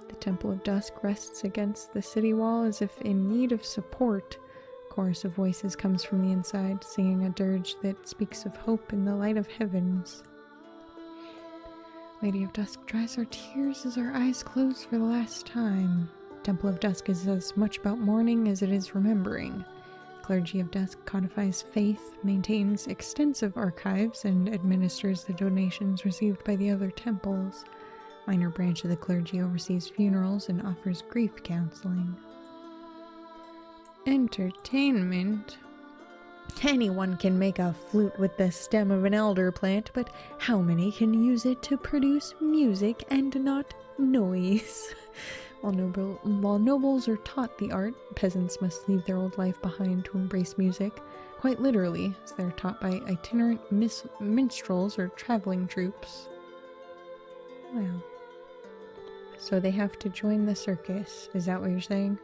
The Temple of Dusk rests against the city wall as if in need of support. A chorus of voices comes from the inside, singing a dirge that speaks of hope in the light of heavens. Lady of Dusk dries our tears as our eyes close for the last time. Temple of Dusk is as much about mourning as it is remembering. Clergy of Dusk codifies faith, maintains extensive archives, and administers the donations received by the other temples. Minor branch of the clergy oversees funerals and offers grief counseling. Entertainment. Anyone can make a flute with the stem of an elder plant, but how many can use it to produce music and not noise? While nobles are taught the art, peasants must leave their old life behind to embrace music, quite literally, as they're taught by itinerant minstrels or traveling troops. Wow. So they have to join the circus, is that what you're saying?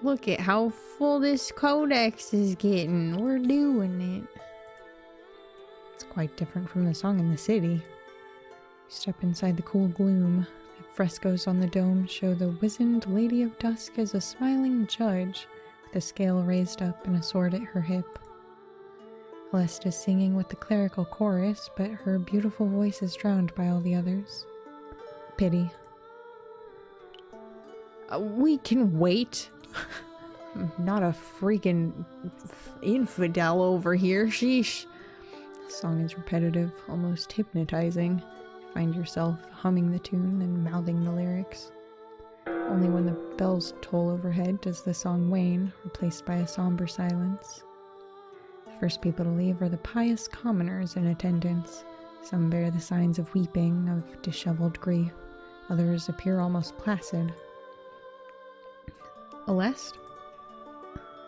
Look at how full this codex is getting. We're doing it. It's quite different from the song in the city. Step inside the cool gloom. The frescoes on the dome show the wizened Lady of Dusk as a smiling judge, with a scale raised up and a sword at her hip. Celeste is singing with the clerical chorus, but her beautiful voice is drowned by all the others. Pity. We can wait. I'm not a freaking infidel over here, sheesh. The song is repetitive, almost hypnotizing. Find yourself humming the tune and mouthing the lyrics. Only when the bells toll overhead does the song wane, replaced by a somber silence. The first people to leave are the pious commoners in attendance. Some bear the signs of weeping, of disheveled grief. Others appear almost placid. Celeste?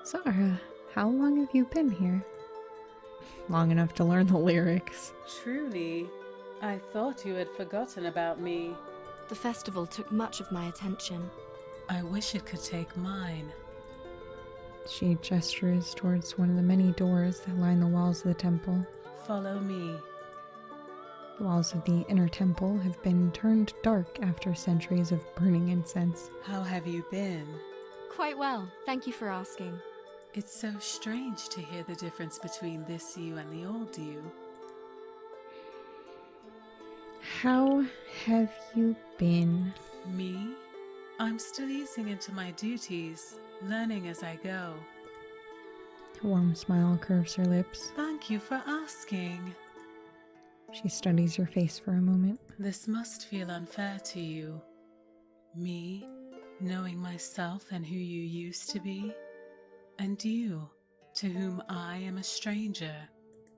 Zara, how long have you been here? Long enough to learn the lyrics. Truly, I thought you had forgotten about me. The festival took much of my attention. I wish it could take mine. She gestures towards one of the many doors that line the walls of the temple. Follow me. The walls of the inner temple have been turned dark after centuries of burning incense. How have you been? Quite well, thank you for asking. It's so strange to hear the difference between this you and the old you. How have you been? Me? I'm still easing into my duties, learning as I go. A warm smile curves her lips. Thank you for asking. She studies your face for a moment. This must feel unfair to you. Me, knowing myself and who you used to be, and you, to whom I am a stranger.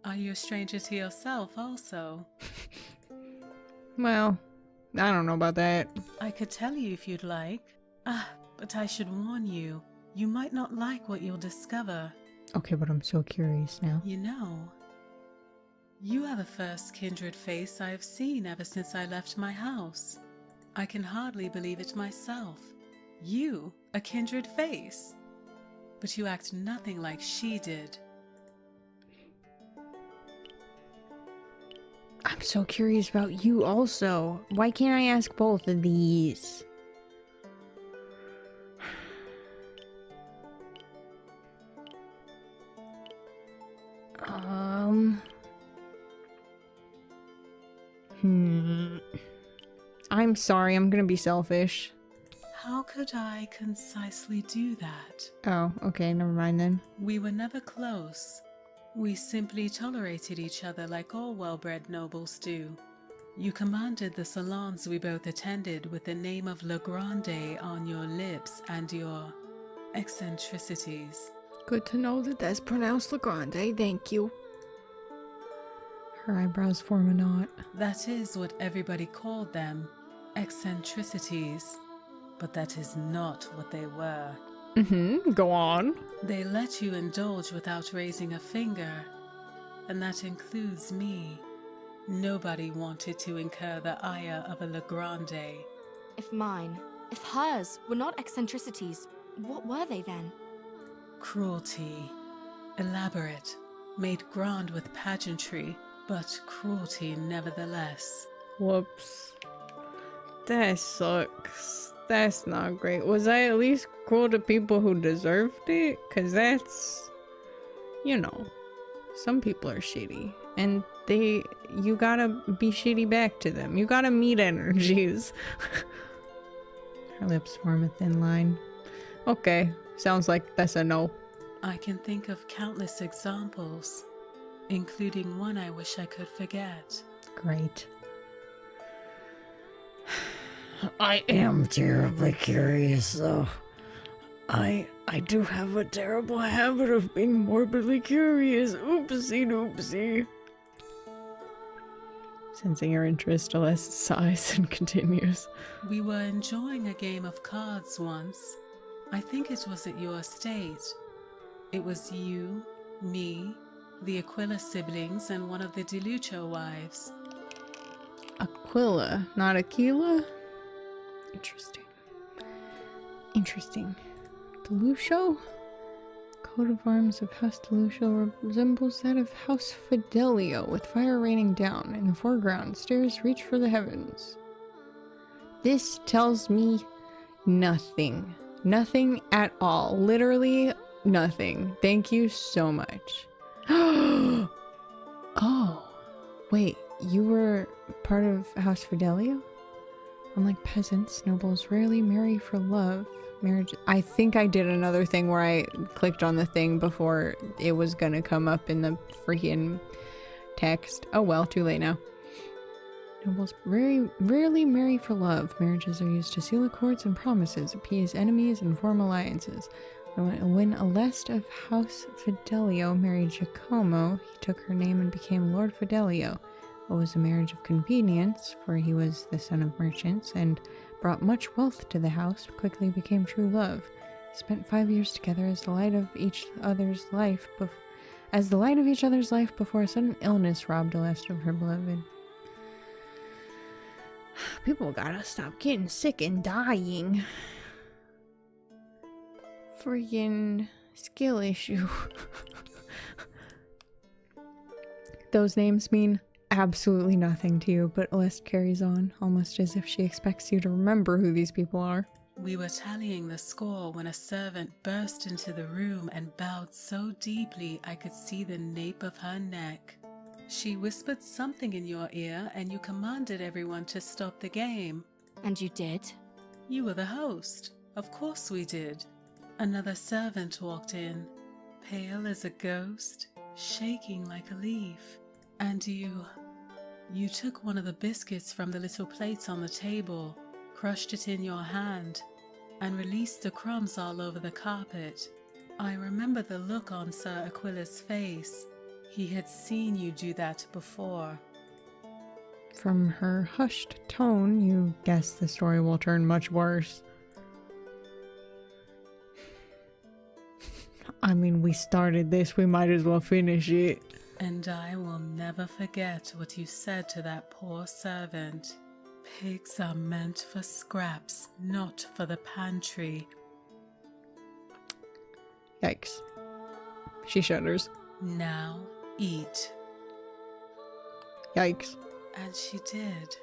Are you a stranger to yourself also? Well, I don't know about that. I could tell you if you'd like. But I should warn you, you might not like what you'll discover. Okay, but I'm so curious now. You know, you are the first kindred face I have seen ever since I left my house. I can hardly believe it myself. You, a kindred face. But you act nothing like she did. I'm so curious about you also. Why can't I ask both of these? I'm sorry, I'm gonna be selfish. How could I concisely do that? Oh, okay, never mind then. We were never close. We simply tolerated each other like all well-bred nobles do. You commanded the salons we both attended with the name of Le Grande on your lips and your eccentricities. Good to know that that's pronounced Le Grande, thank you. Her eyebrows form a knot. That is what everybody called them, eccentricities. But that is not what they were. Go on. They let you indulge without raising a finger, and that includes me. Nobody wanted to incur the ire of a Le Grande. If mine, if hers, were not eccentricities, what were they then? Cruelty. Elaborate, made grand with pageantry, but cruelty nevertheless. Whoops. That sucks. That's not great. Was I at least cruel to people who deserved it? Because that's, you know, some people are shitty. And you gotta be shitty back to them. You gotta meet energies. Her lips form a thin line. Okay, sounds like that's a no. I can think of countless examples, including one I wish I could forget. Great. I am terribly curious, though. I do have a terrible habit of being morbidly curious. Oopsie doopsie. Sensing her interest, Alessa sighs and continues. We were enjoying a game of cards once. I think it was at your estate. It was you, me, the Aquila siblings, and one of the DeLucio wives. Aquila, not Aquila? Interesting. Interesting. DeLucio? Coat of arms of House DeLucio resembles that of House Fidelio, with fire raining down. In the foreground, stairs reach for the heavens. This tells me nothing. Nothing at all. Literally nothing. Thank you so much. Oh, wait, you were part of House Fidelio? Unlike peasants, nobles rarely marry for love. Marriage. I think I did another thing where I clicked on the thing before it was gonna come up in the freaking text. Oh well, too late now. Nobles rarely marry for love. Marriages are used to seal accords and promises, appease enemies, and form alliances. When Aleste of House Fidelio married Giacomo, he took her name and became Lord Fidelio. It was a marriage of convenience, for he was the son of merchants and brought much wealth to the house, quickly became true love. They spent 5 years together as the light of each other's life before a sudden illness robbed Aleste of her beloved. People gotta stop getting sick and dying. Freaking skill issue. Those names mean absolutely nothing to you, but Aleste carries on, almost as if she expects you to remember who these people are. We were tallying the score when a servant burst into the room and bowed so deeply I could see the nape of her neck. She whispered something in your ear and you commanded everyone to stop the game. And you did? You were the host. Of course we did. Another servant walked in, pale as a ghost, shaking like a leaf. And you took one of the biscuits from the little plates on the table, crushed it in your hand, and released the crumbs all over the carpet. I remember the look on Sir Aquila's face. He had seen you do that before. From her hushed tone, you guess the story will turn much worse. I mean, we started this, we might as well finish it. And I will never forget what you said to that poor servant. Pigs are meant for scraps, not for the pantry. Yikes. She shudders. Now eat. Yikes. And she did.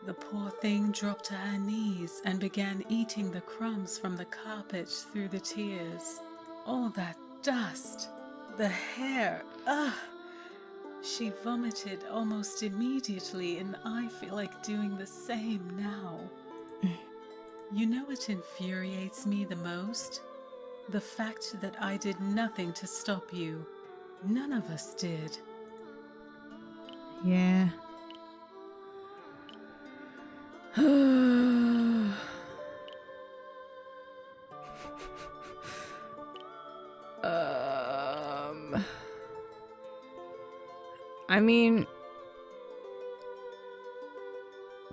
The poor thing dropped to her knees and began eating the crumbs from the carpet through the tears. All that dust, the hair, ugh! She vomited almost immediately, and I feel like doing the same now. You know what infuriates me the most? The fact that I did nothing to stop you. None of us did. Yeah. I mean,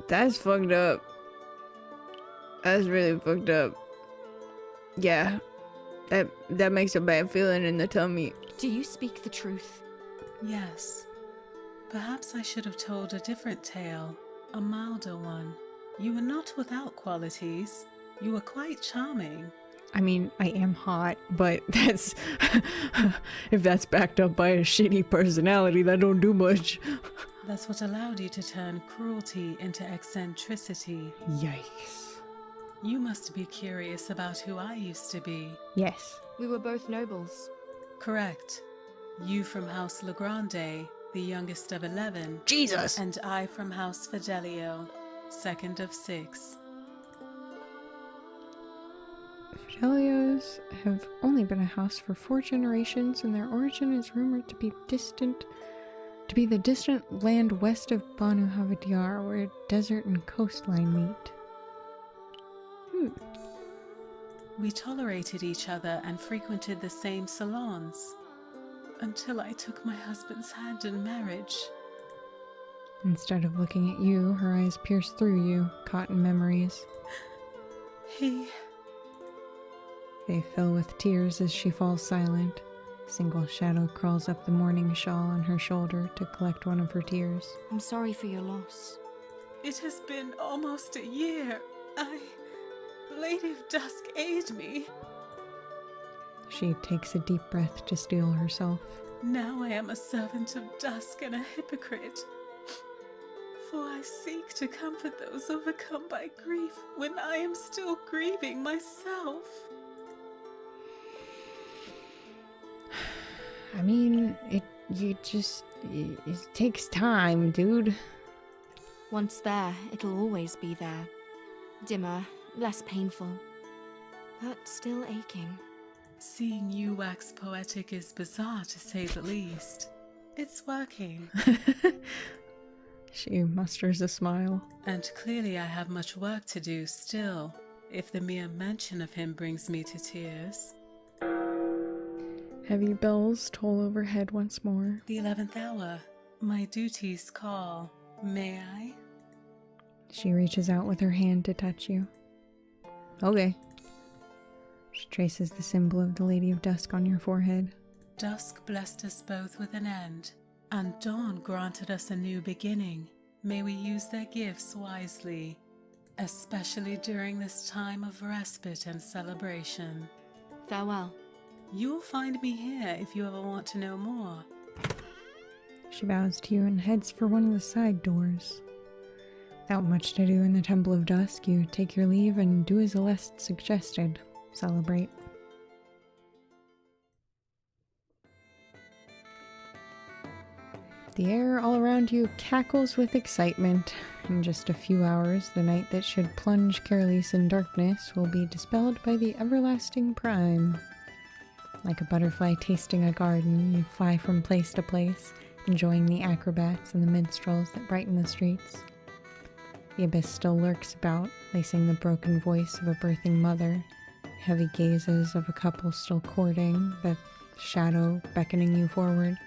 that's fucked up. That's really fucked up. Yeah, that makes a bad feeling in the tummy. Do you speak the truth? Yes. Perhaps I should have told a different tale, a milder one. You were not without qualities. You were quite charming. I mean, I am hot, but that's... if that's backed up by a shitty personality, that don't do much. That's what allowed you to turn cruelty into eccentricity. Yikes. You must be curious about who I used to be. Yes. We were both nobles. Correct. You from House Legrande, the youngest of 11. Jesus! And I from House Fidelio, second of 6. Fidelios have only been a house for 4 generations, and their origin is rumored to be the distant land west of Banu Havadiyar, where desert and coastline meet. We tolerated each other and frequented the same salons, until I took my husband's hand in marriage. Instead of looking at you, her eyes pierce through you, caught in memories. They fill with tears as she falls silent. A single shadow crawls up the mourning shawl on her shoulder to collect one of her tears. I'm sorry for your loss. It has been almost a year. Lady of Dusk, aid me. She takes a deep breath to steel herself. Now I am a servant of Dusk and a hypocrite. For I seek to comfort those overcome by grief when I am still grieving myself. I mean, it takes time, dude. Once there, it'll always be there. Dimmer, less painful, but still aching. Seeing you wax poetic is bizarre, to say the least. It's working. She musters a smile. And clearly I have much work to do still, if the mere mention of him brings me to tears. Heavy bells toll overhead once more. The 11th hour. My duties call. May I? She reaches out with her hand to touch you. Okay. She traces the symbol of the Lady of Dusk on your forehead. Dusk blessed us both with an end, and dawn granted us a new beginning. May we use their gifts wisely, especially during this time of respite and celebration. Farewell. You'll find me here if you ever want to know more. She bows to you and heads for one of the side doors. Without much to do in the Temple of Dusk, you take your leave and do as Aleste suggested. Celebrate. The air all around you cackles with excitement. In just a few hours, the night that should plunge Caerlease in darkness will be dispelled by the everlasting prime. Like a butterfly tasting a garden, you fly from place to place, enjoying the acrobats and the minstrels that brighten the streets. The abyss still lurks about, lacing the broken voice of a birthing mother, heavy gazes of a couple still courting, the shadow beckoning you forward.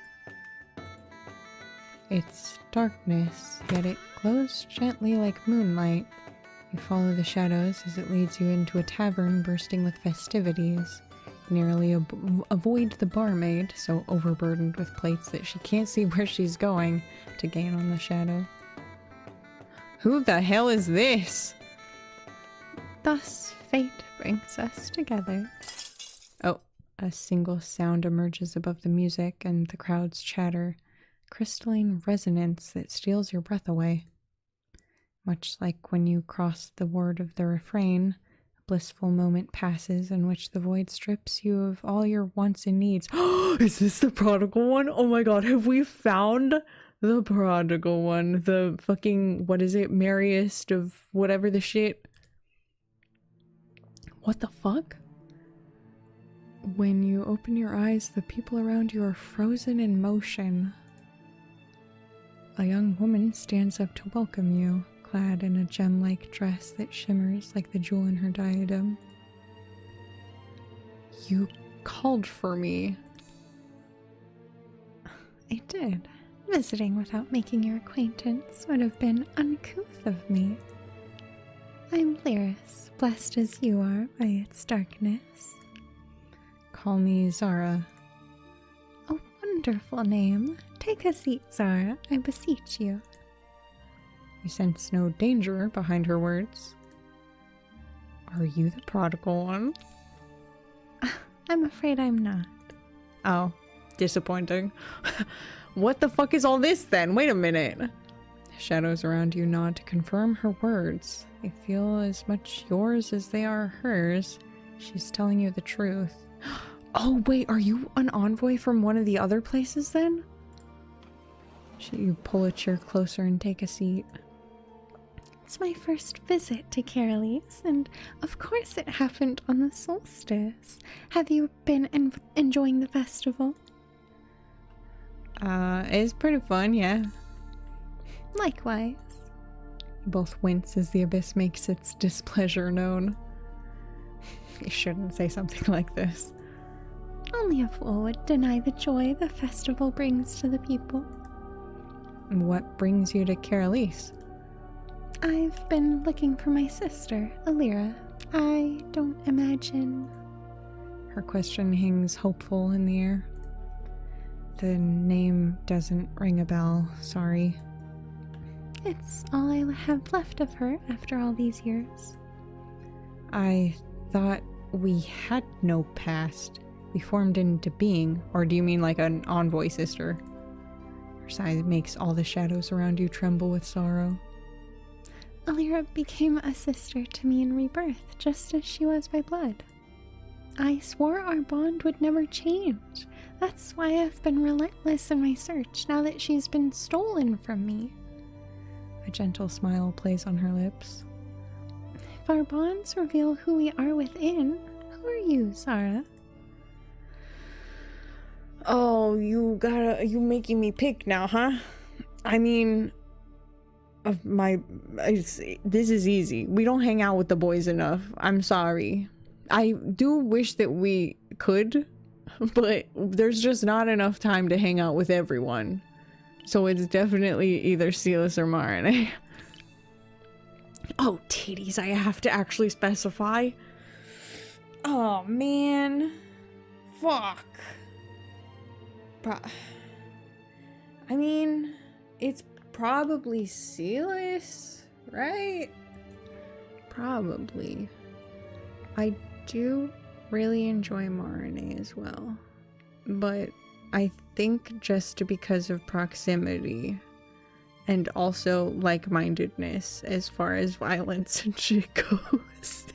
It's darkness, yet it glows gently like moonlight. You follow the shadows as it leads you into a tavern bursting with festivities. You narrowly avoid the barmaid, so overburdened with plates that she can't see where she's going, to gain on the shadow. Who the hell is this? Thus fate brings us together. Oh, a single sound emerges above the music and the crowd's chatter. Crystalline resonance that steals your breath away. Much like when you cross the word of the refrain, a blissful moment passes in which the void strips you of all your wants and needs. Is this the prodigal one? Oh my god, have we found the prodigal one? The fucking, what is it, merriest of whatever the shit? What the fuck? When you open your eyes, the people around you are frozen in motion. A young woman stands up to welcome you, clad in a gem-like dress that shimmers like the jewel in her diadem. You called for me. I did. Visiting without making your acquaintance would have been uncouth of me. I'm Lyris, blessed as you are by its darkness. Call me Zara. A wonderful name. Take a seat, Zara, I beseech you. You sense no danger behind her words. Are you the prodigal one? I'm afraid I'm not. Oh, disappointing. What the fuck is all this then? Wait a minute. Shadows around you nod to confirm her words. They feel as much yours as they are hers. She's telling you the truth. Oh wait, are you an envoy from one of the other places then? You pull a chair closer and take a seat. It's my first visit to Carolis, and of course it happened on the solstice. Have you been enjoying the festival? It's pretty fun, yeah. Likewise. You both wince as the abyss makes its displeasure known. You shouldn't say something like this. Only a fool would deny the joy the festival brings to the people. What brings you to Carolis? I've been looking for my sister, Alira. I don't imagine... Her question hangs hopeful in the air. The name doesn't ring a bell, sorry. It's all I have left of her after all these years. I thought we had no past. We formed into being, or do you mean like an envoy sister? Her sigh makes all the shadows around you tremble with sorrow. Alira became a sister to me in rebirth, just as she was by blood. I swore our bond would never change. That's why I've been relentless in my search, now that she's been stolen from me. A gentle smile plays on her lips. If our bonds reveal who we are within, who are you, Sarah? Oh, you making me pick now, huh? I mean, this is easy. We don't hang out with the boys enough. I'm sorry. I do wish that we could, but there's just not enough time to hang out with everyone. So it's definitely either Silas or Marine. Oh, titties, I have to actually specify. Oh, man. Fuck. I mean, it's probably Silas, right? Probably. I do really enjoy Marine as well. But I think just because of proximity and also like-mindedness as far as violence and shit goes,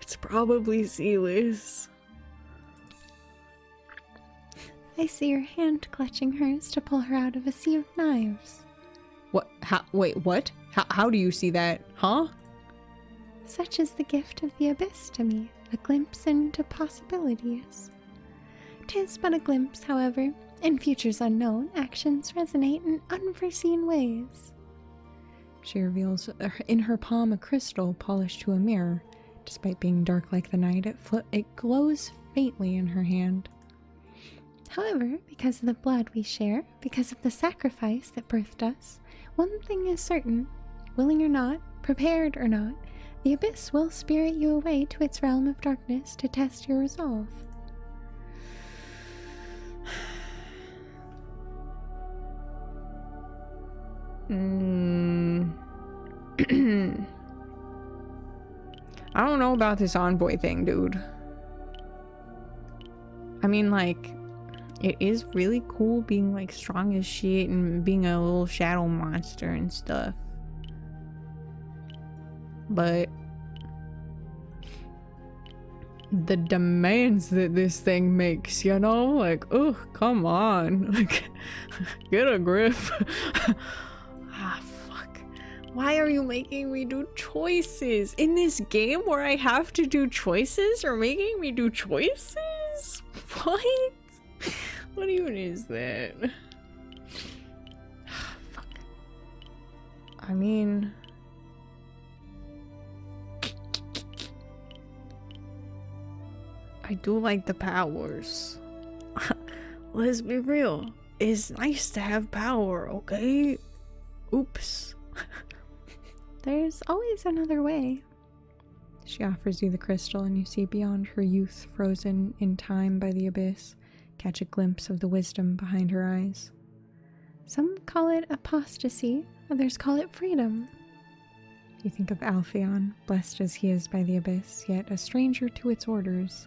it's probably Silas. I see your hand clutching hers to pull her out of a sea of knives. What? Wait, what? How do you see that? Huh? Such is the gift of the abyss to me, a glimpse into possibilities. 'Tis but a glimpse, however. In futures unknown, actions resonate in unforeseen ways. She reveals in her palm a crystal polished to a mirror. Despite being dark like the night, it glows faintly in her hand. However, because of the blood we share, because of the sacrifice that birthed us, one thing is certain. Willing or not, prepared or not, the abyss will spirit you away to its realm of darkness to test your resolve. I don't know about this envoy thing, dude. I mean, like, it is really cool being, like, strong as shit and being a little shadow monster and stuff. But the demands that this thing makes, you know? Like, oh, come on. Like, get a grip. Ah, fuck. Why are you making me do choices? In this game where I have to do choices? You're making me do choices? What? What even is that? Fuck. I mean... I do like the powers. Let's be real. It's nice to have power, okay? Oops. There's always another way. She offers you the crystal and you see beyond her youth frozen in time by the abyss. Catch a glimpse of the wisdom behind her eyes. Some call it apostasy, others call it freedom. You think of Alpheon, blessed as he is by the abyss, yet a stranger to its orders.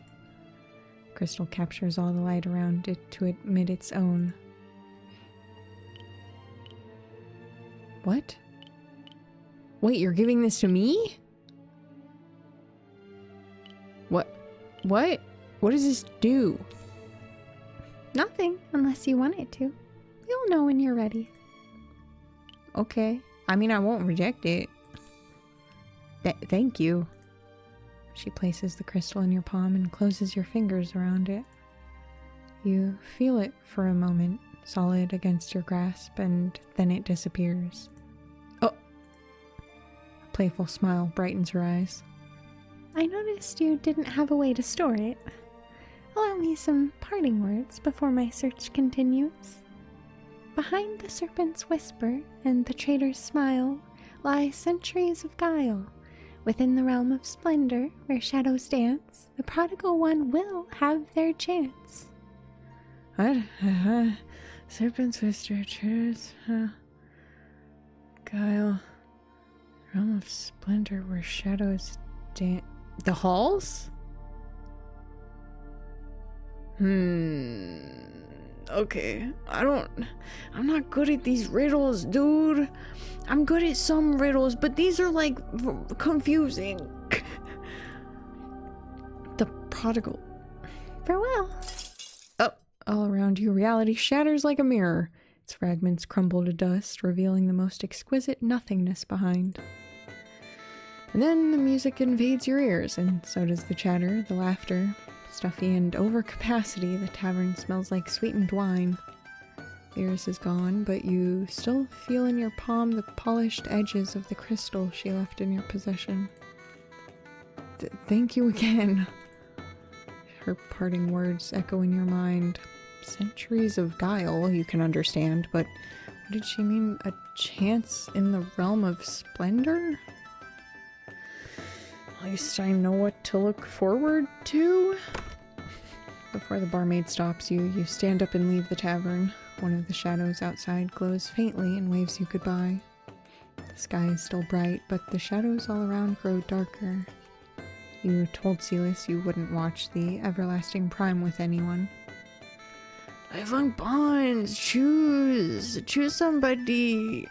Crystal captures all the light around it to emit its own. What? Wait, you're giving this to me? What? What? What does this do? Nothing, unless you want it to. You'll know when you're ready. Okay. I mean, I won't reject it. Thank you. She places the crystal in your palm and closes your fingers around it. You feel it for a moment, solid against your grasp, and then it disappears. Oh! A playful smile brightens her eyes. I noticed you didn't have a way to store it. Allow me some parting words before my search continues. Behind the serpent's whisper and the traitor's smile lie centuries of guile. Within the realm of splendor, where shadows dance, the prodigal one will have their chance. What? Serpent's whisper, traitors, guile, realm of splendor where shadows dance. The halls? Okay. I'm not good at these riddles, dude. I'm good at some riddles, but these are like confusing. The prodigal. Farewell. Oh, all around you, reality shatters like a mirror. Its fragments crumble to dust, revealing the most exquisite nothingness behind. And then the music invades your ears, and so does the chatter, the laughter. Stuffy and over capacity, the tavern smells like sweetened wine. Iris is gone, but you still feel in your palm the polished edges of the crystal she left in your possession. Thank you again. Her parting words echo in your mind. Centuries of guile, you can understand, but what did she mean? A chance in the realm of splendor? At least I know what to look forward to. Before the barmaid stops you, you stand up and leave the tavern. One of the shadows outside glows faintly and waves you goodbye. The sky is still bright, but the shadows all around grow darker. You told Silas you wouldn't watch the Everlasting Prime with anyone. Lifelong bonds! Choose somebody!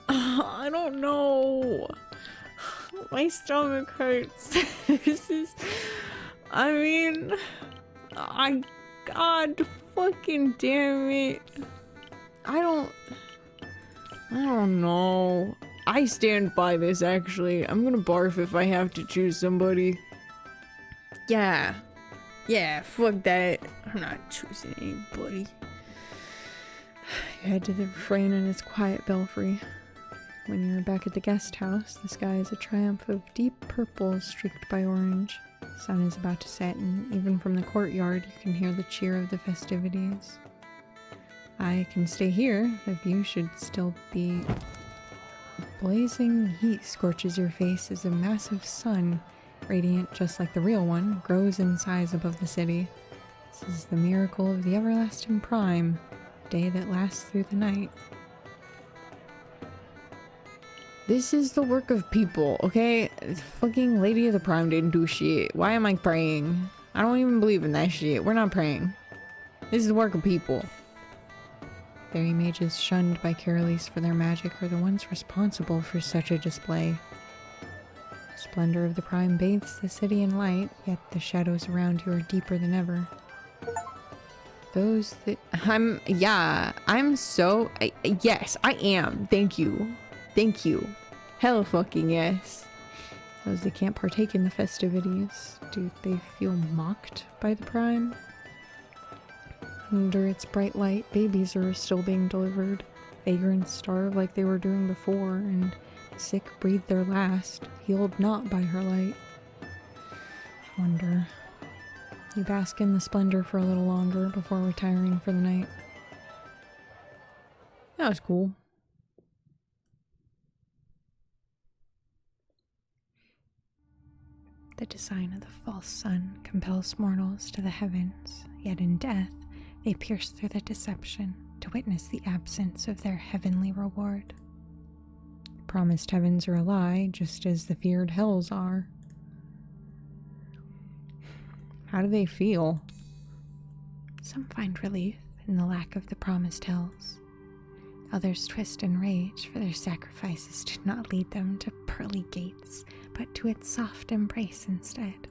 I don't know. My stomach hurts. God fucking damn it. I don't know. I stand by this, actually. I'm gonna barf if I have to choose somebody. Yeah, fuck that. I'm not choosing anybody. You head to the refrain in its quiet belfry. When you're back at the guest house, the sky is a triumph of deep purple streaked by orange. The sun is about to set, and even from the courtyard, you can hear the cheer of the festivities. I can stay here. The view should still be... Blazing heat scorches your face as a massive sun, radiant just like the real one, grows in size above the city. This is the miracle of the Everlasting Prime, day that lasts through the night. This is the work of people, okay? Fucking Lady of the Prime didn't do shit. Why am I praying? I don't even believe in that shit. We're not praying. This is the work of people. Fairy mages shunned by Carolis for their magic are the ones responsible for such a display. The splendor of the Prime bathes the city in light, yet the shadows around you are deeper than ever. Those that... yes, I am. Thank you. Thank you. Hell fucking yes. Those that can't partake in the festivities, do they feel mocked by the Prime? Under its bright light, babies are still being delivered. Vagrants starve like they were doing before, and the sick breathe their last, healed not by her light. I wonder. You bask in the splendor for a little longer before retiring for the night. That was cool. The design of the false sun compels mortals to the heavens, yet in death they pierce through the deception to witness the absence of their heavenly reward. The promised heavens are a lie, just as the feared hells are. How do they feel? Some find relief in the lack of the promised hells. Others twist in rage, for their sacrifices did not lead them to pearly gates, but to its soft embrace instead.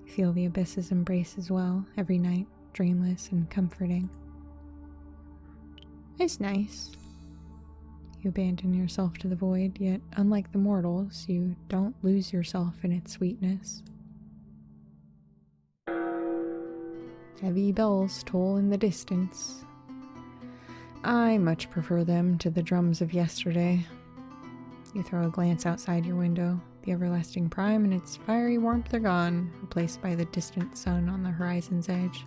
You feel the abyss's embrace as well, every night, dreamless and comforting. It's nice. You abandon yourself to the void, yet unlike the mortals, you don't lose yourself in its sweetness. Heavy bells toll in the distance. I much prefer them to the drums of yesterday. You throw a glance outside your window. The everlasting prime and its fiery warmth are gone, replaced by the distant sun on the horizon's edge.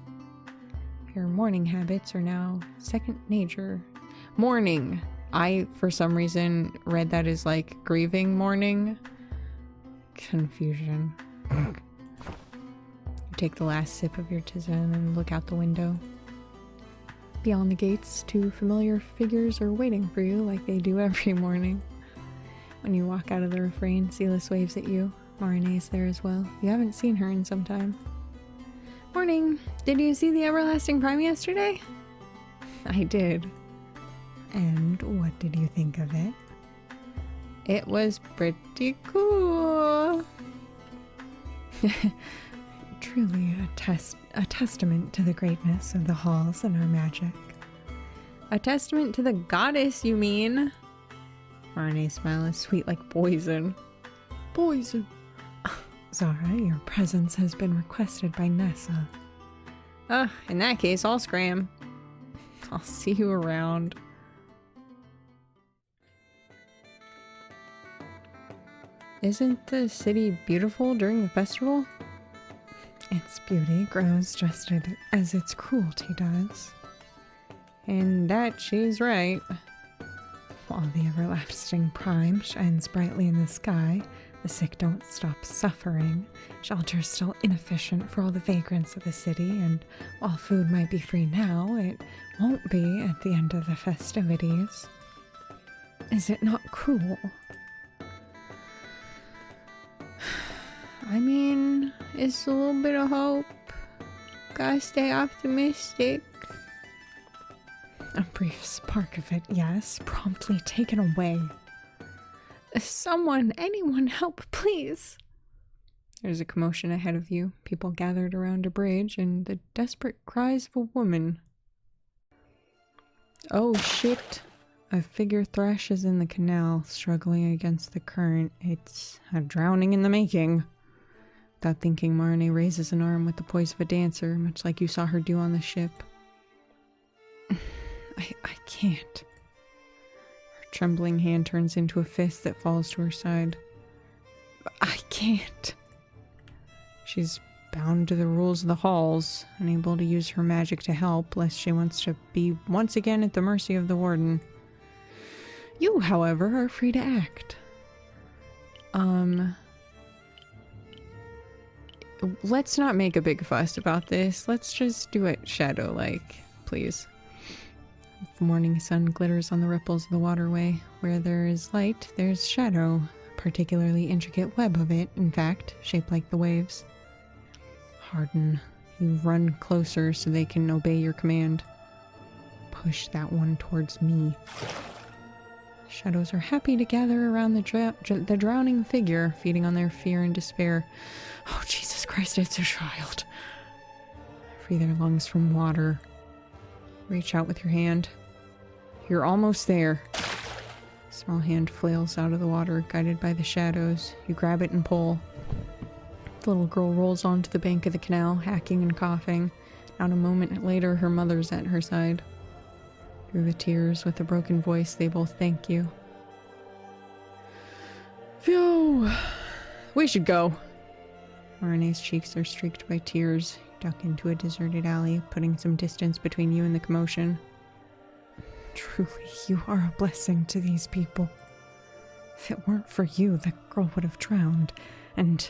Your morning habits are now second nature. Morning! I, for some reason, read that as like grieving morning. Confusion. You take the last sip of your tisane and look out the window. Beyond the gates, two familiar figures are waiting for you like they do every morning. When you walk out of the refrain, Silas waves at you. Marine's there as well. You haven't seen her in some time. Morning! Did you see the everlasting prime yesterday? I did. And what did you think of it? It was pretty cool. Truly a testament to the greatness of the halls and our magic. A testament to the goddess, you mean? Marnie's smile is sweet like poison. Poison. Zara, your presence has been requested by Nessa. In that case, I'll scram. I'll see you around. Isn't the city beautiful during the festival? Its beauty grows just as its cruelty does. In that she's right. While the everlasting prime shines brightly in the sky, the sick don't stop suffering. Shelter's still inefficient for all the vagrants of the city, and while food might be free now, it won't be at the end of the festivities. Is it not cruel? I mean, it's a little bit of hope. Gotta stay optimistic. A brief spark of it, yes, promptly taken away. Someone, anyone, help, please. There's a commotion ahead of you, people gathered around a bridge, and the desperate cries of a woman. Oh shit. A figure thrashes in the canal, struggling against the current. It's a drowning in the making. Without thinking, Marnie raises an arm with the poise of a dancer, much like you saw her do on the ship. I can't. Her trembling hand turns into a fist that falls to her side. I can't. She's bound to the rules of the halls, unable to use her magic to help, lest she wants to be once again at the mercy of the warden. You, however, are free to act. Let's not make a big fuss about this. Let's just do it shadow-like, please. The morning sun glitters on the ripples of the waterway. Where there is light, there's shadow. A particularly intricate web of it, in fact, shaped like the waves. Harden. You run closer so they can obey your command. Push that one towards me. Shadows are happy to gather around the drowning figure, feeding on their fear and despair. Oh, Jesus Christ, it's a child. Free their lungs from water. Reach out with your hand. You're almost there. Small hand flails out of the water, guided by the shadows. You grab it and pull. The little girl rolls onto the bank of the canal, hacking and coughing. Not a moment later, her mother's at her side. Through the tears, with a broken voice, they both thank you. Phew! We should go. Marine's cheeks are streaked by tears. You duck into a deserted alley, putting some distance between you and the commotion. Truly, you are a blessing to these people. If it weren't for you, the girl would have drowned, and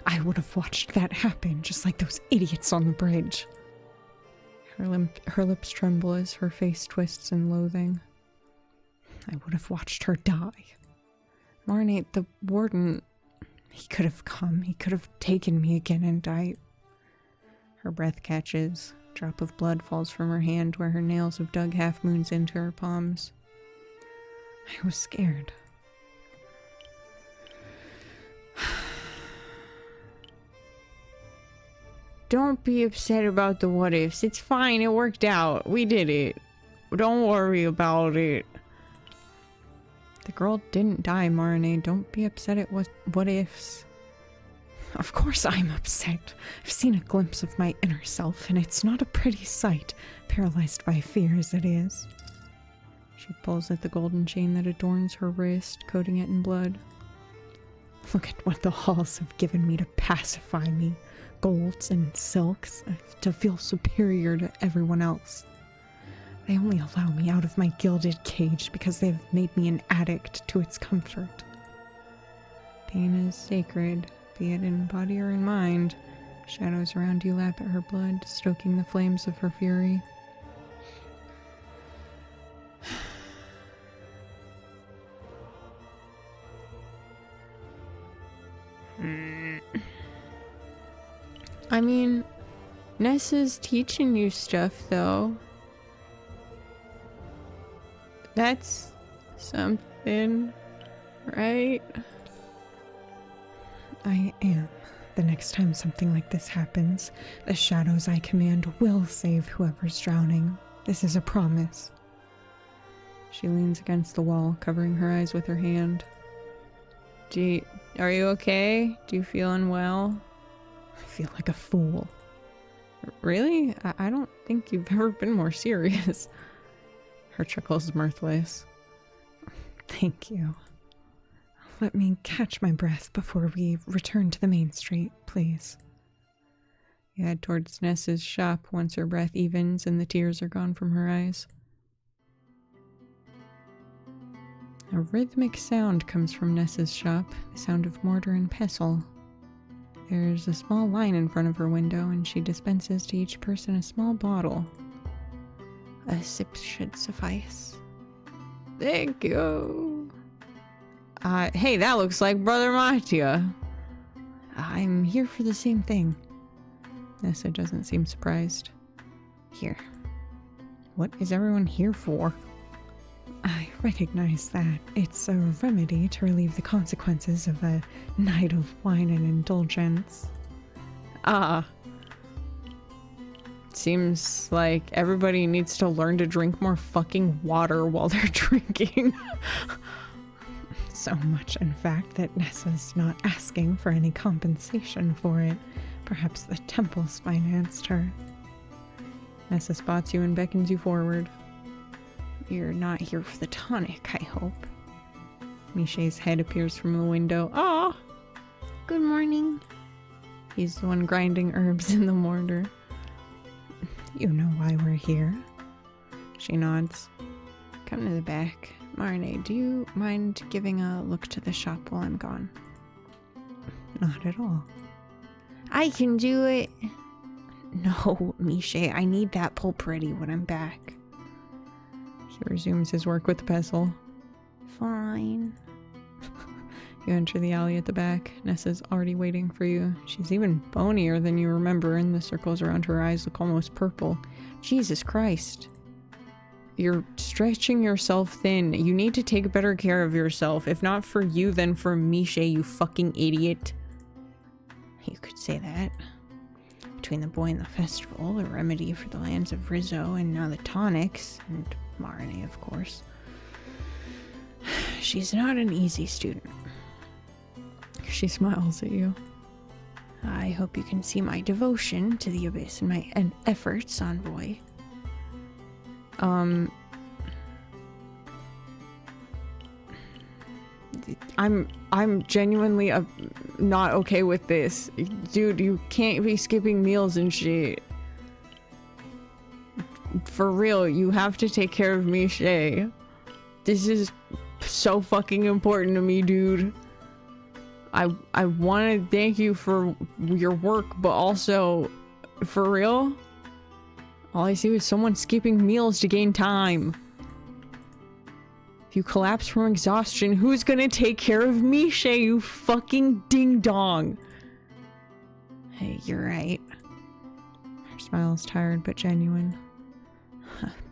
I would have watched that happen, just like those idiots on the bridge. Her lips tremble as her face twists in loathing. I would have watched her die. Marnie, the warden, he could have come. He could have taken me again and I... Her breath catches. Drop of blood falls from her hand where her nails have dug half-moons into her palms. I was scared. Don't be upset about the what-ifs. It's fine, it worked out. We did it. Don't worry about it. The girl didn't die, Marne. Don't be upset at what-ifs. Of course I'm upset. I've seen a glimpse of my inner self, and it's not a pretty sight, paralyzed by fear as it is. She pulls at the golden chain that adorns her wrist, coating it in blood. Look at what the halls have given me to pacify me. Golds and silks, to feel superior to everyone else. They only allow me out of my gilded cage because they've made me an addict to its comfort. Pain is sacred, be it in body or in mind. Shadows around you lap at her blood, stoking the flames of her fury. I mean, Nessa's teaching you stuff, though. That's something, right? I am. The next time something like this happens, the shadows I command will save whoever's drowning. This is a promise. She leans against the wall, covering her eyes with her hand. Are you okay? Do you feel unwell? I feel like a fool. Really? I don't think you've ever been more serious. Her chuckle is mirthless. Thank you. Let me catch my breath before we return to the main street, please. You head towards Nessa's shop once her breath evens and the tears are gone from her eyes. A rhythmic sound comes from Nessa's shop, the sound of mortar and pestle. There's a small line in front of her window, and she dispenses to each person a small bottle. A sip should suffice. Thank you. Hey, that looks like Brother Mattia. I'm here for the same thing. Nessa doesn't seem surprised. Here. What is everyone here for? I recognize that. It's a remedy to relieve the consequences of a night of wine and indulgence. Seems like everybody needs to learn to drink more fucking water while they're drinking. So much, in fact, that Nessa's not asking for any compensation for it. Perhaps the temples financed her. Nessa spots you and beckons you forward. You're not here for the tonic, I hope. Miché's head appears from the window. Ah! Good morning. He's the one grinding herbs in the mortar. You know why we're here. She nods. Come to the back. Marne, do you mind giving a look to the shop while I'm gone? Not at all. I can do it. No, Miché, I need that pulp ready when I'm back. He resumes his work with the pestle. Fine. You enter the alley at the back. Nessa's already waiting for you. She's even bonier than you remember, and the circles around her eyes look almost purple. Jesus Christ. You're stretching yourself thin. You need to take better care of yourself. If not for you, then for Miché, you fucking idiot. You could say that. Between the boy and the festival, a remedy for the lands of Rizzo, and now the tonics, and Marne, of course. She's not an easy student. She smiles at you. I hope you can see my devotion to the Abyss and my efforts, envoy. I'm genuinely not okay with this. Dude, you can't be skipping meals and shit. For real, you have to take care of Miché. This is so fucking important to me, dude. I want to thank you for your work, but also, for real, all I see is someone skipping meals to gain time. If you collapse from exhaustion, who's gonna take care of Miché, you fucking ding-dong? Hey, you're right. smile is tired but genuine.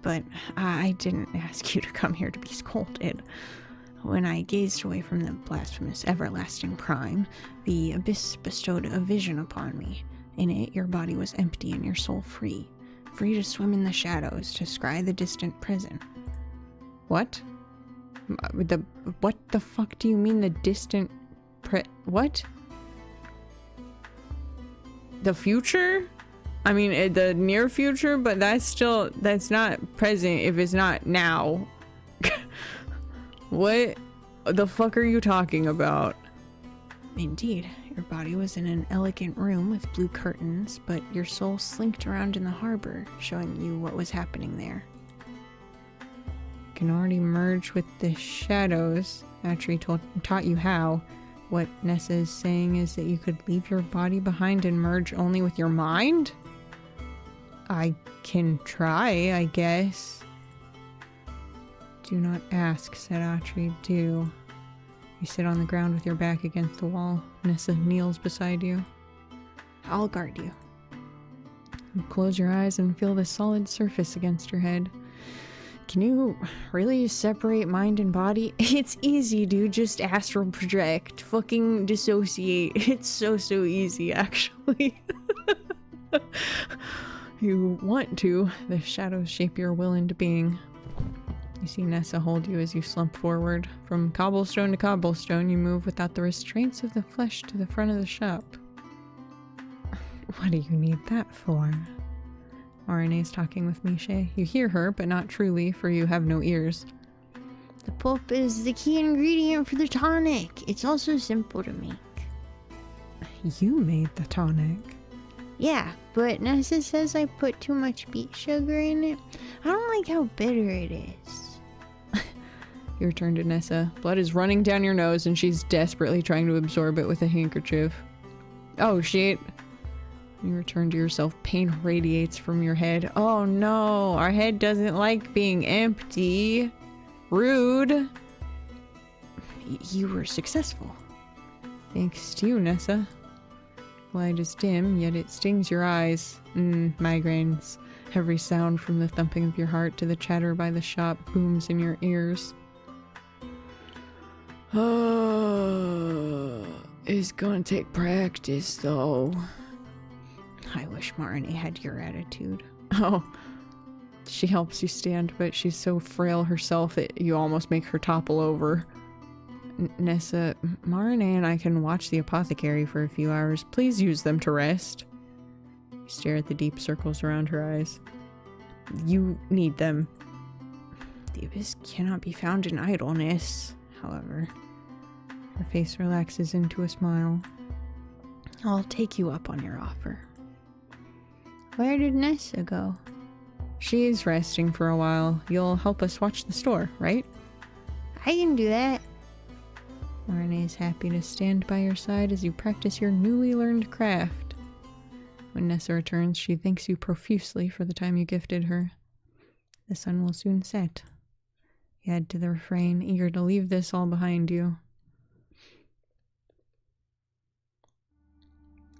But I didn't ask you to come here to be scolded. When I gazed away from the blasphemous everlasting crime, the abyss bestowed a vision upon me. In it, your body was empty and your soul free. Free to swim in the shadows, to scry the distant prison. What? What the fuck do you mean the distant what? The future? I mean, the near future, but that's not present if it's not now. What the fuck are you talking about? Indeed, your body was in an elegant room with blue curtains, but your soul slinked around in the harbor, showing you what was happening there. You can already merge with the shadows. Atri taught you how. What Nessa is saying is that you could leave your body behind and merge only with your mind? I can try, I guess. Do not ask, said Atri. Do. You sit on the ground with your back against the wall. Nessa kneels beside you. I'll guard you. You close your eyes and feel the solid surface against your head. Can you really separate mind and body? It's easy, dude. Just astral project. Fucking dissociate. It's so easy, actually. You want to. The shadows shape your will into being. You see Nessa hold you as you slump forward. From cobblestone to cobblestone, you move without the restraints of the flesh to the front of the shop. What do you need that for? Marine's talking with Miche. You hear her, but not truly, for you have no ears. The pulp is the key ingredient for the tonic. It's also simple to make. You made the tonic. Yeah, but Nessa says I put too much beet sugar in it. I don't like how bitter it is. Your turn to Nessa. Blood is running down your nose and she's desperately trying to absorb it with a handkerchief. Oh shit. You return to yourself. Pain radiates from your head. Oh no, our head doesn't like being empty. Rude. You were successful. Thanks to you, Nessa. Light is dim, yet it stings your eyes. Migraines. Every sound from the thumping of your heart to the chatter by the shop booms in your ears. Oh, it's gonna take practice, though. I wish Marnie had your attitude. Oh. She helps you stand, but she's so frail herself that you almost make her topple over. Nessa, Marnie and I can watch the apothecary for a few hours. Please use them to rest. You stare at the deep circles around her eyes. You need them. The abyss cannot be found in idleness, however. Her face relaxes into a smile. I'll take you up on your offer. Where did Nessa go? She's resting for a while. You'll help us watch the store, right? I can do that. Marnie is happy to stand by your side as you practice your newly learned craft. When Nessa returns, she thanks you profusely for the time you gifted her. The sun will soon set. You head to the refrain, eager to leave this all behind you.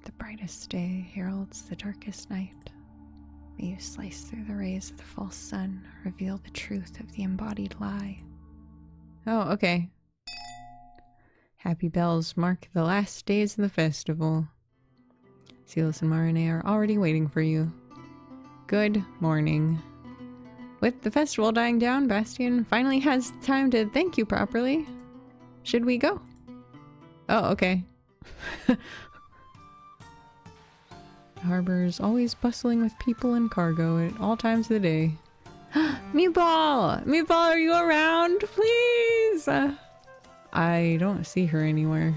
The brightest day heralds the darkest night. May you slice through the rays of the false sun, reveal the truth of the embodied lie. Oh, okay. Happy bells mark the last days of the festival. Silas and Marine are already waiting for you. Good morning. With the festival dying down, Bastian finally has time to thank you properly. Should we go? Oh, okay. The harbor is always bustling with people and cargo at all times of the day. Meatball! Meatball, are you around? Please! I don't see her anywhere.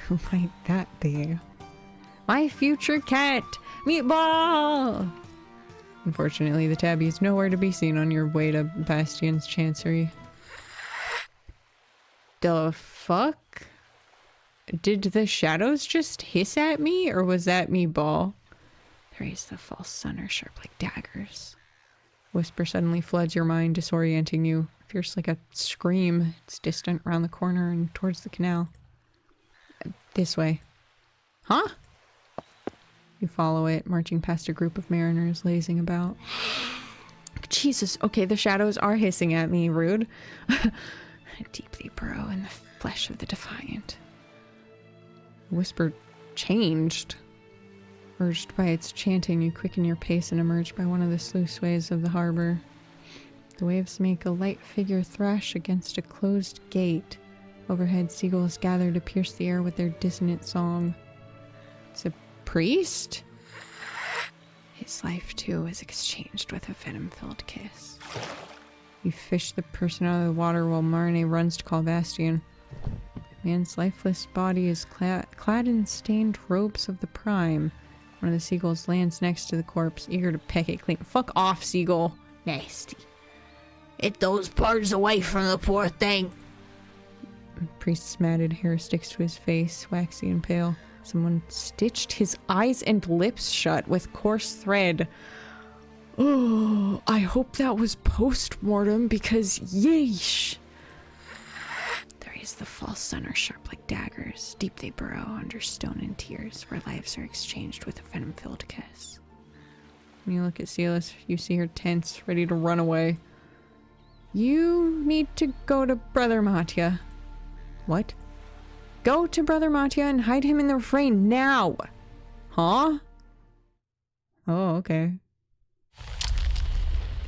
Who might that be? My future cat! Meatball! Unfortunately, the tabby is nowhere to be seen on your way to Bastian's chancery. The fuck? Did the shadows just hiss at me, or was that Meatball? The rays of the false sun are sharp like daggers. Whisper suddenly floods your mind, disorienting you. Fierce like a scream. It's distant round the corner and towards the canal. This way. Huh? You follow it, marching past a group of mariners lazing about. Jesus, okay, the shadows are hissing at me, rude. Deeply burrow in the flesh of the defiant. The whisper changed. Urged by its chanting, you quicken your pace and emerge by one of the sluiceways of the harbor. The waves make a light figure thrash against a closed gate. Overhead, seagulls gather to pierce the air with their dissonant song. It's a priest? His life, too, is exchanged with a venom-filled kiss. You fish the person out of the water while Marne runs to call Bastian. The man's lifeless body is clad in stained robes of the Prime. One of the seagulls lands next to the corpse, eager to peck it clean. Fuck off, seagull. Nasty. Get those parts away from the poor thing. The priest's matted hair sticks to his face, waxy and pale. Someone stitched his eyes and lips shut with coarse thread. Oh, I hope that was post-mortem because yeesh. There is the false sun are sharp like daggers. Deep they burrow under stone and tears, where lives are exchanged with a venom-filled kiss. When you look at Silas, you see her tense, ready to run away. You need to go to Brother Mattia. What? Go to Brother Mattia and hide him in the refrain now! Huh? Oh, okay.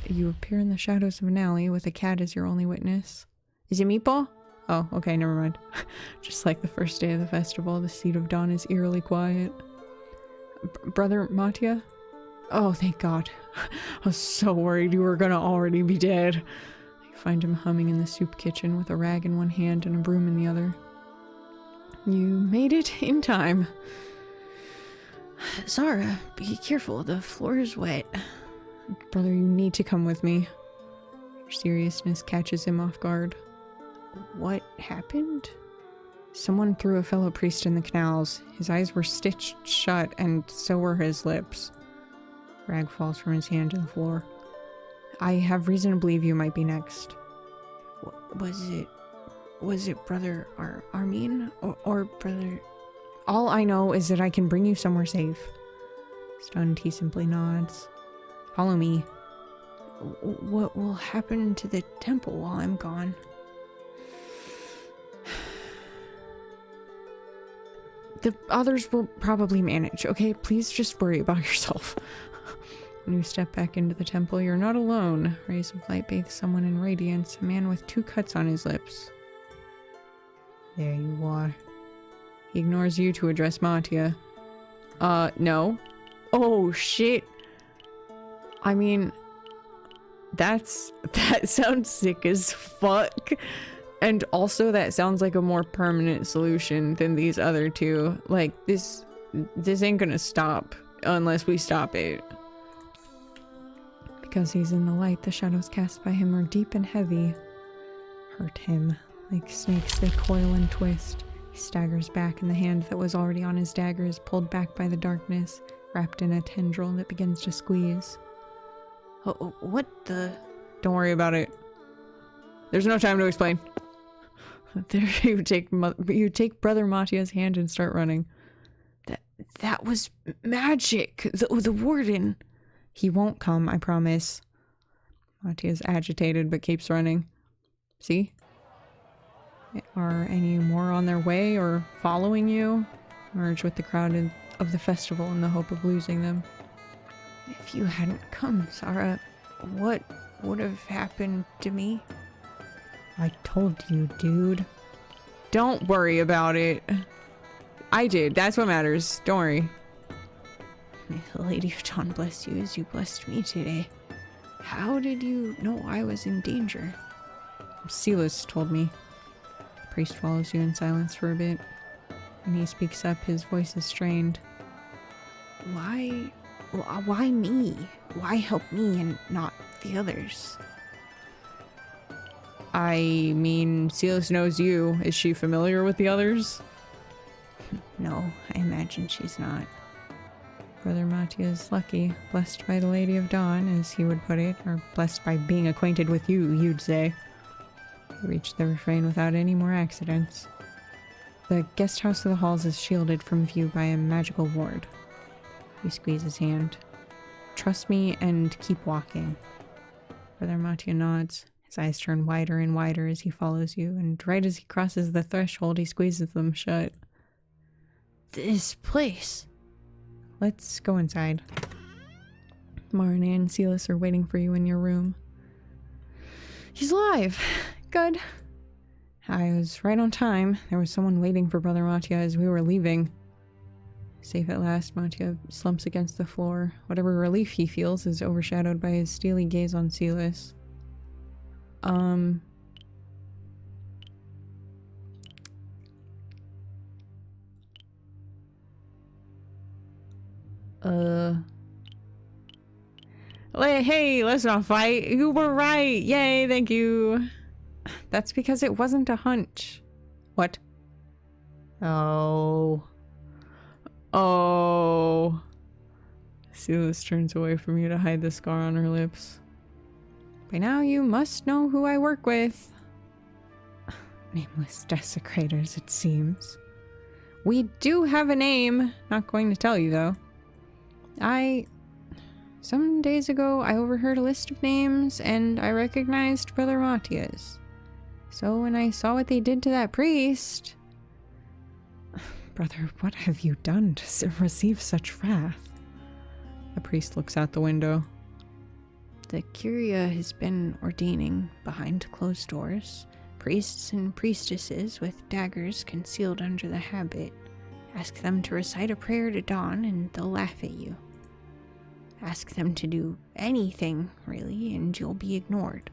You appear in the shadows of an alley with a cat as your only witness. Is it Meatball? Oh, okay, never mind. Just like the first day of the festival, the seat of dawn is eerily quiet. Brother Mattia? Oh, thank God. I was so worried you were gonna already be dead. You find him humming in the soup kitchen with a rag in one hand and a broom in the other. You made it in time. Zara, be careful, the floor is wet. Brother, you need to come with me. Your seriousness catches him off guard. What happened? Someone threw a fellow priest in the canals. His eyes were stitched shut, and so were his lips. Rag falls from his hand to the floor. I have reason to believe you might be next. Was it Brother Armin? Or Brother... All I know is that I can bring you somewhere safe. Stunned, he simply nods. Follow me. What will happen to the temple while I'm gone? The others will probably manage, okay? Please just worry about yourself. When you step back into the temple, you're not alone. Rays of light bathe someone in radiance, a man with 2 cuts on his lips. There you are. He ignores you to address Mattia. No. Oh, shit. I mean, that sounds sick as fuck. And also that sounds like a more permanent solution than these other two. Like, this ain't gonna stop unless we stop it. Because he's in the light, the shadows cast by him are deep and heavy. Hurt him. Like snakes, they coil and twist. He staggers back, and the hand that was already on his dagger is pulled back by the darkness, wrapped in a tendril that begins to squeeze. Oh, what the... Don't worry about it. There's no time to explain. There you take Brother Mattia's hand and start running. That was magic. The warden. He won't come, I promise. Mattia's agitated but keeps running. See? Are any more on their way or following you? Merge with the crowd of the festival in the hope of losing them. If you hadn't come, Zara, what would have happened to me? I told you, dude. Don't worry about it. I did. That's what matters. Don't worry. May the Lady of Dawn bless you as you blessed me today. How did you know I was in danger? Silas told me. The priest follows you in silence for a bit. When he speaks up, his voice is strained. Why me? Why help me and not the others? I mean, Silas knows you. Is she familiar with the others? No, I imagine she's not. Brother Mattia is lucky, blessed by the Lady of Dawn, as he would put it, or blessed by being acquainted with you, you'd say. He reached the refrain without any more accidents. The guest house of the halls is shielded from view by a magical ward. You squeeze his hand. Trust me and keep walking. Brother Mattia nods. His eyes turn wider and wider as he follows you, and right as he crosses the threshold, he squeezes them shut. This place. Let's go inside. Marina and Silas are waiting for you in your room. He's alive! Good. I was right on time. There was someone waiting for Brother Mattia as we were leaving. Safe at last, Mattia slumps against the floor. Whatever relief he feels is overshadowed by his steely gaze on Silas. Hey, let's not fight. You were right. Yay, thank you. That's because it wasn't a hunch. What? Oh. Silas turns away from you to hide the scar on her lips. By now you must know who I work with. Nameless desecrators, it seems. We do have a name. Not going to tell you, though. Some days ago, I overheard a list of names, and I recognized Brother Mattia's. So when I saw what they did to that priest... Brother, what have you done to receive such wrath? The priest looks out the window. The Curia has been ordaining, behind closed doors, priests and priestesses with daggers concealed under the habit. Ask them to recite a prayer to dawn, and they'll laugh at you. Ask them to do anything, really, and you'll be ignored.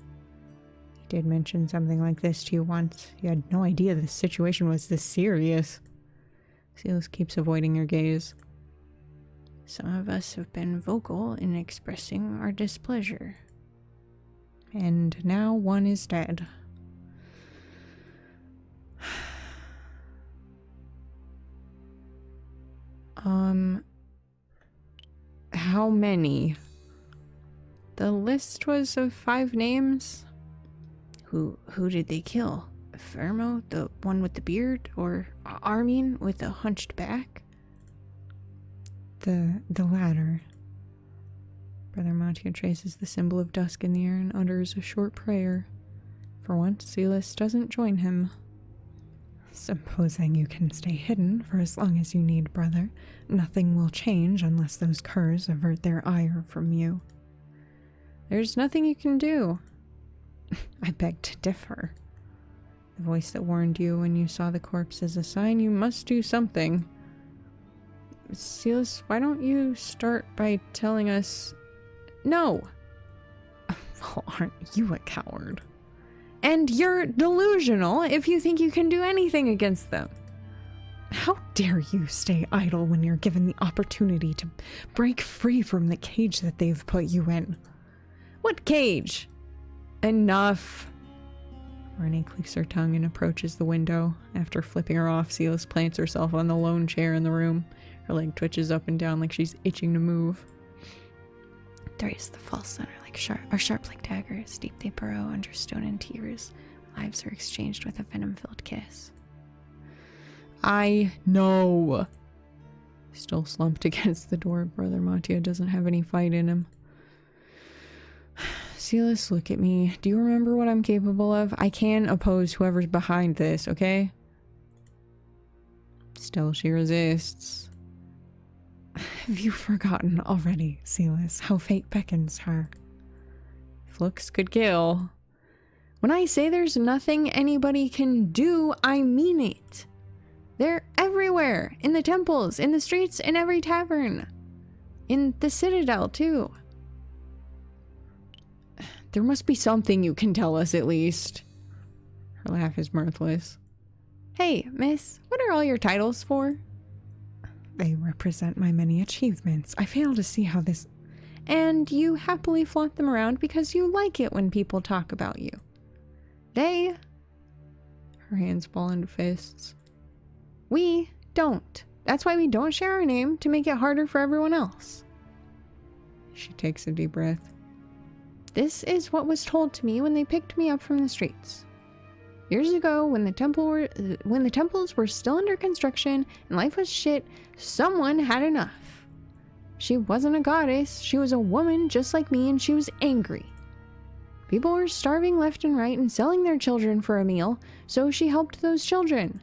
He did mention something like this to you once. You had no idea the situation was this serious. Silas keeps avoiding your gaze. Some of us have been vocal in expressing our displeasure. And now one is dead. How many? The list was of 5 names. Who did they kill? Fermo, the one with the beard, or Armin with the hunched back? The latter. Brother Mattia traces the symbol of dusk in the air and utters a short prayer. For once, Silas doesn't join him. Supposing you can stay hidden for as long as you need, brother, nothing will change unless those curs avert their ire from you. There's nothing you can do. I beg to differ. The voice that warned you when you saw the corpse is a sign you must do something. Silas, why don't you start by telling us... No! Well, aren't you a coward? And you're delusional if you think you can do anything against them. How dare you stay idle when you're given the opportunity to break free from the cage that they've put you in? What cage? Enough. Marnie clicks her tongue and approaches the window. After flipping her off, Silas plants herself on the lone chair in the room. Her leg twitches up and down like she's itching to move. Thrace the false center like sharp like daggers. Deep they burrow under stone and tears. Lives are exchanged with a venom-filled kiss. I know. Still slumped against the door, Brother Mattia doesn't have any fight in him. Silas, look at me. Do you remember what I'm capable of? I can oppose whoever's behind this, okay? Still, she resists. Have you forgotten already, Silas, how fate beckons her? If looks could kill. When I say there's nothing anybody can do, I mean it. They're everywhere. In the temples, in the streets, in every tavern. In the Citadel, too. There must be something you can tell us, at least. Her laugh is mirthless. Hey, miss, what are all your titles for? They represent my many achievements. I fail to see how this... And you happily flaunt them around because you like it when people talk about you. They... Her hands ball into fists. We don't. That's why we don't share our name, to make it harder for everyone else. She takes a deep breath. This is what was told to me when they picked me up from the streets. Years ago, when the temples were still under construction and life was shit, someone had enough. She wasn't a goddess. She was a woman just like me, and she was angry. People were starving left and right and selling their children for a meal, so she helped those children.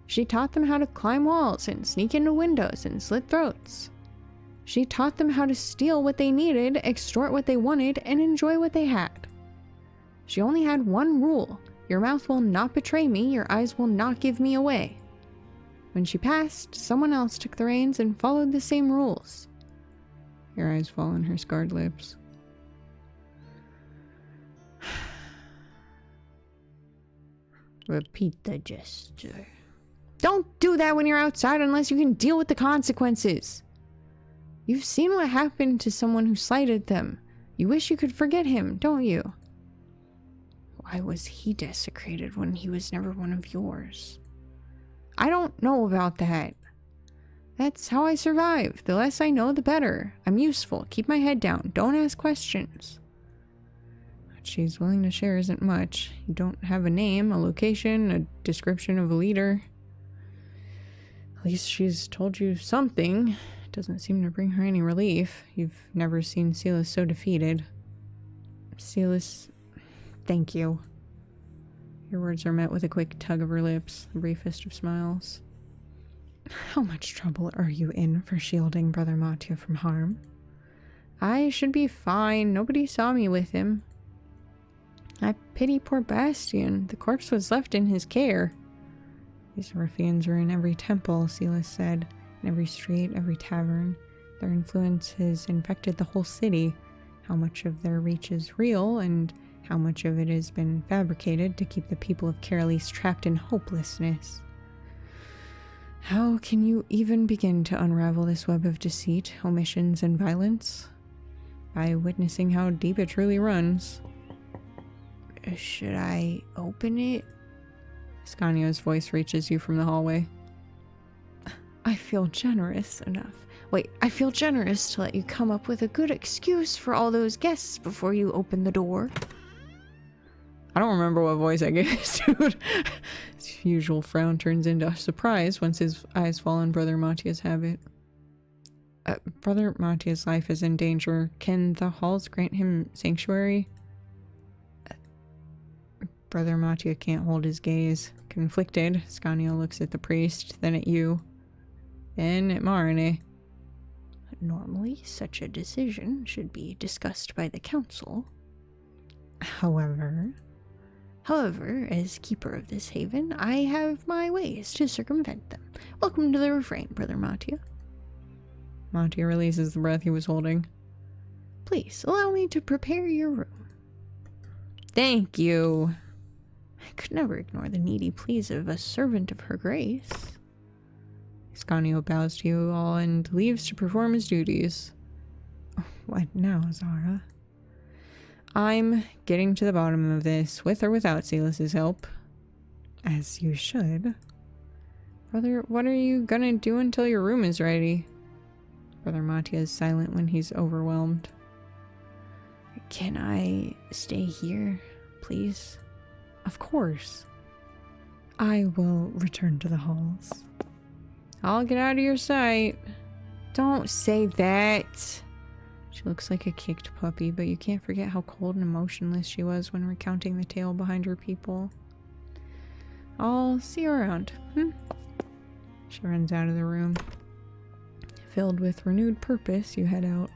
She taught them how to climb walls and sneak into windows and slit throats. She taught them how to steal what they needed, extort what they wanted, and enjoy what they had. She only had one rule: your mouth will not betray me, your eyes will not give me away. When she passed, someone else took the reins and followed the same rules. Your eyes fall on her scarred lips. Repeat the gesture. Don't do that when you're outside unless you can deal with the consequences. You've seen what happened to someone who slighted them. You wish you could forget him, don't you? Why was he desecrated when he was never one of yours? I don't know about that. That's how I survive. The less I know, the better. I'm useful. Keep my head down. Don't ask questions. What she's willing to share isn't much. You don't have a name, a location, a description of a leader. At least she's told you something. It doesn't seem to bring her any relief. You've never seen Silas so defeated. Silas, thank you. Your words are met with a quick tug of her lips, the briefest of smiles. How much trouble are you in for shielding Brother Mattia from harm? I should be fine. Nobody saw me with him. I pity poor Bastian. The corpse was left in his care. These ruffians are in every temple, Silas said, in every street, every tavern. Their influence has infected the whole city. How much of their reach is real, and how much of it has been fabricated to keep the people of Caerlease trapped in hopelessness. How can you even begin to unravel this web of deceit, omissions, and violence? By witnessing how deep it truly runs. Should I open it? Scanio's voice reaches you from the hallway. I feel generous enough. Wait, I feel generous to let you come up with a good excuse for all those guests before you open the door. I don't remember what voice I gave this dude. His usual frown turns into surprise once his eyes fall on Brother Mattia's habit. Brother Mattia's life is in danger. Can the halls grant him sanctuary? Brother Mattia can't hold his gaze. Conflicted, Scanio looks at the priest, then at you, then at Marine. Normally, such a decision should be discussed by the council. However, as keeper of this haven, I have my ways to circumvent them. Welcome to the refrain, Brother Mattia. Mattia releases the breath he was holding. Please, allow me to prepare your room. Thank you. I could never ignore the needy pleas of a servant of her grace. Scanio bows to you all and leaves to perform his duties. What now, Zara? I'm getting to the bottom of this, with or without Silas's help. As you should. Brother, what are you gonna do until your room is ready? Brother Mattia is silent when he's overwhelmed. Can I stay here, please? Of course. I will return to the halls. I'll get out of your sight. Don't say that. She looks like a kicked puppy, but you can't forget how cold and emotionless she was when recounting the tale behind her people. I'll see you around. She runs out of the room. Filled with renewed purpose, you head out.